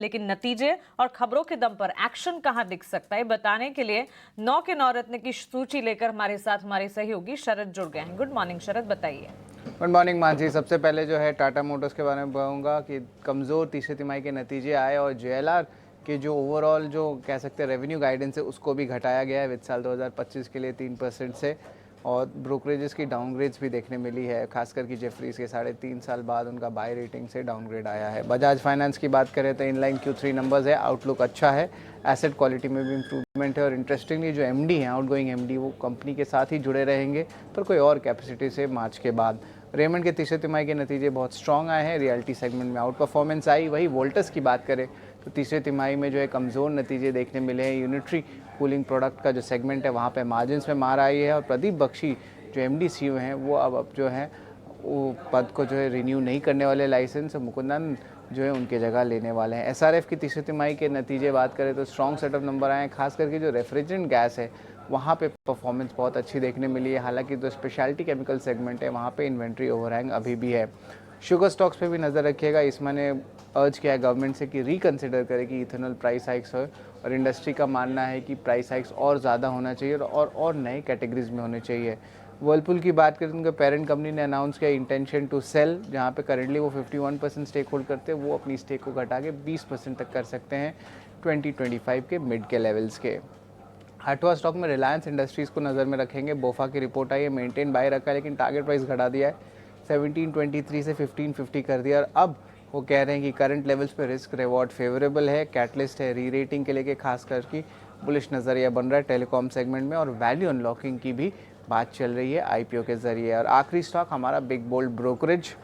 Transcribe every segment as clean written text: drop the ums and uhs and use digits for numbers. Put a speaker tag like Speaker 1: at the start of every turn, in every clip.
Speaker 1: लेकिन नतीजे और खबरों के दम पर एक्शन कहां दिख सकता है, बताने के लिए 9 के 9 रत्न की सूची लेकर हमारे साथ हमारे सहयोगी शरद जुड़ गए हैं। गुड मॉर्निंग शरद, बताइए।
Speaker 2: Good morning Mansi. सबसे पहले जो है टाटा मोटर्स के बारे में कहूँगा कि कमज़ोर तीसरी तिमाही के नतीजे आए और जेएलआर के जो ओवरऑल जो कह सकते हैं रेवेन्यू गाइडेंस है उसको भी घटाया गया है वित्त साल 2025 के लिए 3% से। और ब्रोकरेजेस की डाउनग्रेड्स भी देखने मिली है, खासकर कि जेफरीज के 3.5 साल बाद उनका बाय रेटिंग से डाउनग्रेड आया है। बजाज फाइनेंस की बात करें तो इनलाइन Q3 नंबर्स है, आउटलुक अच्छा है, एसेट क्वालिटी में भी इंप्रूवमेंट है और इंटरेस्टिंगली जो एमडी हैं, आउटगोइंग एमडी, वो कंपनी के साथ ही जुड़े रहेंगे पर कोई और कैपेसिटी से मार्च के बाद। रेमंड के तीसरे तिमाही के नतीजे बहुत स्ट्रॉन्ग आए हैं, रियल्टी सेगमेंट में आउट परफॉर्मेंस आई। वही वोल्टस की बात करें तो तीसरे तिमाही में जो है कमज़ोर नतीजे देखने मिले हैं। यूनिटरी कूलिंग प्रोडक्ट का जो सेगमेंट है वहाँ पे मार्जिन्स में मार आई है और प्रदीप बख्शी जो एमडी सीईओ हैं वो अब जो है वो पद को जो है रिन्यू नहीं करने वाले, लाइसेंस मुकुंदन जो है उनके जगह लेने वाले हैं। एसआरएफ की तीसरी तिमाही के नतीजे बात करें तो स्ट्रॉन्ग सेटअप नंबर आए हैं, खास करके जो रेफ्रिजरेंट गैस है वहाँ पे परफॉर्मेंस बहुत अच्छी देखने मिली है। हालांकि जो स्पेशलिटी केमिकल सेगमेंट है वहाँ पे इन्वेंट्री ओवरहैंग अभी भी है। शुगर स्टॉक्स पे भी नज़र रखिएगा। इसमें ने अर्ज किया है गवर्नमेंट से कि रिकन्सिडर करे कि इथेनॉल प्राइस हाइक्स हो, और इंडस्ट्री का मानना है कि प्राइस हाइक्स और ज़्यादा होना चाहिए और नए कैटेगरीज में होने चाहिए। वर्लपूल की बात करें तो उनके पेरेंट कंपनी ने अनाउंस किया इंटेंशन टू सेल, जहाँ पे करेंटली वो 51% स्टेक होल्ड करते हैं, वो अपनी स्टेक को घटा के 20% तक कर सकते हैं 2025 के मिड के लेवल्स के। आठवां स्टॉक में रिलायंस इंडस्ट्रीज़ को नज़र में रखेंगे। बोफा की रिपोर्ट आई है, मेंटेन बाय रखा है लेकिन टारगेट प्राइस घटा दिया है, 1723 से 1550 कर दिया। और अब वो कह रहे हैं कि करंट लेवल्स पे रिस्क रिवॉर्ड फेवरेबल है, कैटलिस्ट है री रेटिंग के लिए, खास करके बुलिश नज़रिया बन रहा है टेलीकॉम सेगमेंट में, और वैल्यू अनलॉकिंग की भी बात चल रही है आईपीओ के ज़रिए। और आखिरी स्टॉक हमारा बिग बोल्ड ब्रोकरेज,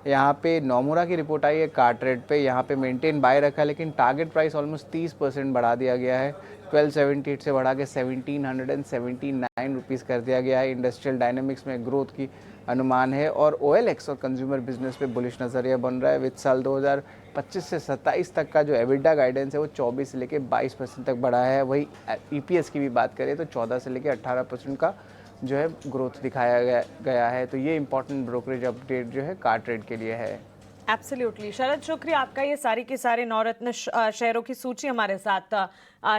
Speaker 2: यहाँ पे नोमुरा की रिपोर्ट आई है कार्टरेट पे, यहाँ पे मेंटेन बाय रखा है लेकिन टारगेट प्राइस ऑलमोस्ट 30% बढ़ा दिया गया है, 1278 से बढ़ा के 1779 रुपीज़ कर दिया गया है। इंडस्ट्रियल डायनेमिक्स में ग्रोथ की अनुमान है और OLX और कंज्यूमर बिजनेस पे बुलिश नज़रिया बन रहा है। वित्त साल 2025 से 27 तक का जो एबिटा गाइडेंस है वो 24 से लेकर 22% तक बढ़ा है। वही EPS की भी बात करें तो 14 से लेकर 18% का जो है ग्रोथ दिखाया गया है। तो ये इंपॉर्टेंट ब्रोकरेज अपडेट जो है कार ट्रेड के लिए है।
Speaker 1: एब्सोल्युटली शरद, शुक्रिया आपका ये सारी के सारे नवरत्न शेयरों की सूची हमारे साथ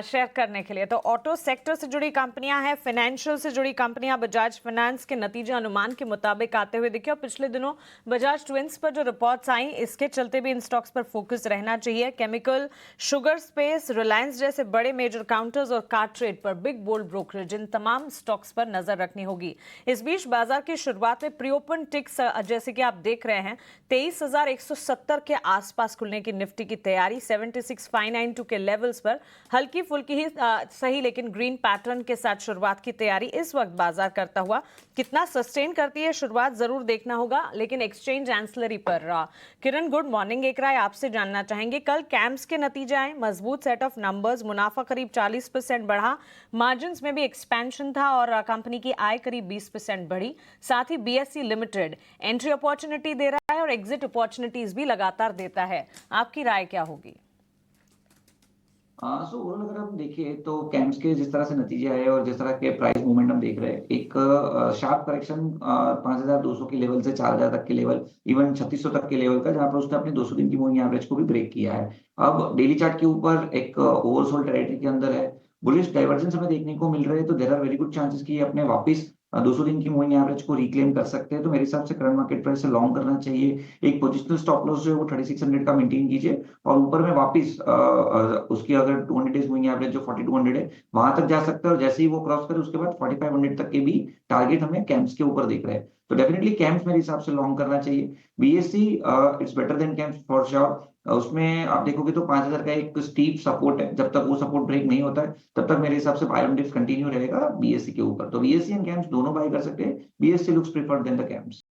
Speaker 1: शेयर करने के लिए। तो ऑटो सेक्टर से जुड़ी कंपनियां हैं, फाइनेंशियल से जुड़ी कंपनियां, बजाज फाइनेंस के नतीजे अनुमान के मुताबिक आते हुए दिखे और पिछले दिनों बजाज ट्विंस पर जो रिपोर्ट्स आई इसके चलते भी इन स्टॉक्स पर फोकस रहना चाहिए। केमिकल, शुगर स्पेस, रिलायंस जैसे बड़े मेजर काउंटर्स और कार ट्रेड पर बिग बोल्ड ब्रोकरेज, इन तमाम स्टॉक्स पर नजर रखनी होगी। इस बीच बाजार की शुरुआत में प्री ओपन टिक्स जैसे कि आप देख रहे हैं 23,170 के आसपास खुलने की निफ्टी की तैयारी, 76,592 के लेवल्स पर हल्की फुल्की ही सही लेकिन ग्रीन पैटर्न के साथ शुरुआत की तैयारी इस वक्त बाजार करता हुआ कितना सस्टेन करती है शुरुआत जरूर देखना होगा। लेकिन एक्सचेंज एंसलरी पर किरण, गुड मॉर्निंग, एक राय आपसे जानना चाहेंगे। कल कैम्स के नतीजे आए, मजबूत सेट ऑफ नंबर्स, मुनाफा करीब 40% बढ़ा, मार्जिन में भी एक्सपेंशन था और कंपनी की आय करीब 20% बढ़ी। साथ ही BSE लिमिटेड एंट्री अपॉर्चुनिटी दे रहा है और एग्जिट अपॉर्चुनिटीज भी लगातार देता है, आपकी राय क्या होगी?
Speaker 3: सो ओवरऑल अगर हम देखें तो कैम्स के जिस तरह से नतीजे आए और जिस तरह के प्राइस मूवमेंट हम देख रहे हैं, एक शार्प करेक्शन 5,200 के लेवल से 4,000 तक के लेवल, इवन 3600 तक के लेवल का, जहां पर उसने अपने 200 दिन की मूविंग एवरेज को भी ब्रेक किया है। अब डेली चार्ट के ऊपर एक ओवरसोल्ड टेरिटरी के अंदर है, बुलिश डाइवर्जेंस हमें देखने को मिल रहे हैं, तो there are very good chances कि ये अपने वापस 200 दिन की मूविंग एवरेज को रिक्लेम कर सकते हैं। तो मेरे हिसाब से करंट मार्केट प्राइस से लॉन्ग करना चाहिए। एक पोजिशनल स्टॉप लॉस जो है वो 3600 का मेंटेन कीजिए और ऊपर में वापस उसकी अगर 200 डेज मूविंग एवरेज जो 4200 है वहां तक जा सकता है, और जैसे ही वो क्रॉस करे उसके बाद 4500 तक के भी टारगेट हमें कैम्प्स के ऊपर दिख रहे हैं। तो डेफिनेटली कैम्प्स मेरे हिसाब से लॉन्ग करना चाहिए। BSE it's better than camps for sure. उसमें आप देखोगे तो 5000 का एक स्टीप सपोर्ट है, जब तक वो सपोर्ट ब्रेक नहीं होता है तब तक मेरे हिसाब से बाय ऑन डिप्स कंटिन्यू रहेगा BSE के ऊपर। तो BSE एंड कैम्प्स दोनों बाय कर सकते हैं। BSE looks preferred than the camps.